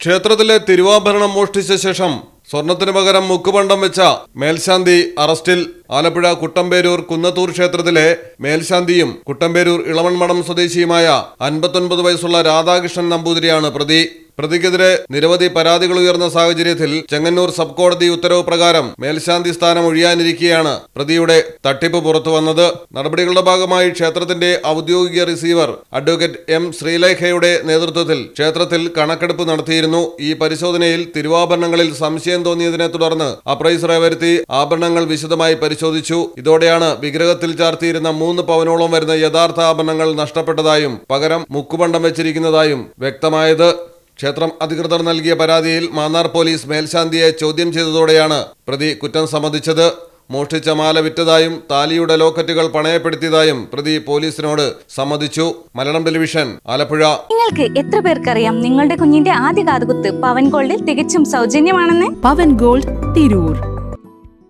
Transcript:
ക്ഷേത്രത്തിലെ തിരുവാഭരണം മോഷ്ടിച്ച ശേഷം സ്വർണത്തിന് പകരം മുക്കുപണ്ടം വെച്ച മേൽശാന്തി അറസ്റ്റിൽ. ആലപ്പുഴ കുട്ടമ്പേരൂർ കുന്നത്തൂർ ക്ഷേത്രത്തിലെ മേൽശാന്തിയും കുട്ടമ്പേരൂർ ഇളവൺമഠം സ്വദേശിയുമായ 59 വയസ്സുള്ള രാധാകൃഷ്ണൻ നമ്പൂതിരിയാണ് പ്രതി. പ്രതിക്കെതിരെ നിരവധി പരാതികൾ ഉയർന്ന സാഹചര്യത്തിൽ ചെങ്ങന്നൂർ സബ് കോടതി ഉത്തരവ് പ്രകാരം മേൽശാന്തി സ്ഥാനം ഒഴിയാനിരിക്കെയാണ് പ്രതിയുടെ തട്ടിപ്പ് പുറത്തുവന്നത്. നടപടികളുടെ ഭാഗമായി ക്ഷേത്രത്തിന്റെ ഔദ്യോഗിക റിസീവർ അഡ്വക്കേറ്റ് എം ശ്രീലേഖയുടെ നേതൃത്വത്തിൽ ക്ഷേത്രത്തിൽ കണക്കെടുപ്പ് നടത്തിയിരുന്നു. ഈ പരിശോധനയിൽ തിരുവാഭരണങ്ങളിൽ സംശയം തോന്നിയതിനെ തുടർന്ന് അപ്രൈസറെ വരുത്തി ആഭരണങ്ങൾ വിശദമായി പരിശോധിച്ചു. ഇതോടെയാണ് വിഗ്രഹത്തിൽ ചാർത്തിയിരുന്ന 3 പവനോളം വരുന്ന യഥാർത്ഥ ആഭരണങ്ങൾ നഷ്ടപ്പെട്ടതായും പകരം മുക്കുപണ്ടം വെച്ചിരിക്കുന്നതായും വ്യക്തമായത്. ക്ഷേത്രം അധികൃതർ നൽകിയ പരാതിയിൽ മാന്നാർ പോലീസ് മേൽശാന്തിയെ ചോദ്യം ചെയ്തതോടെയാണ് പ്രതി കുറ്റം സമ്മതിച്ചത്. മോഷ്ടിച്ച മാല വിറ്റതായും താലിയുടെ ലോക്കറ്റുകൾ പണയപ്പെടുത്തിയതായും പ്രതി പോലീസിനോട് സമ്മതിച്ചു. മലയാളം ടെലിവിഷൻ, ആലപ്പുഴ. നിങ്ങൾക്ക് എത്ര പേർക്കറിയാം നിങ്ങളുടെ കുഞ്ഞിന്റെ ആദ്യ കാതുകുത്ത് പവൻ ഗോൾഡിൽ തികച്ചും സൗജന്യമാണെന്ന്? പവൻ ഗോൾഡ് തിരൂർ.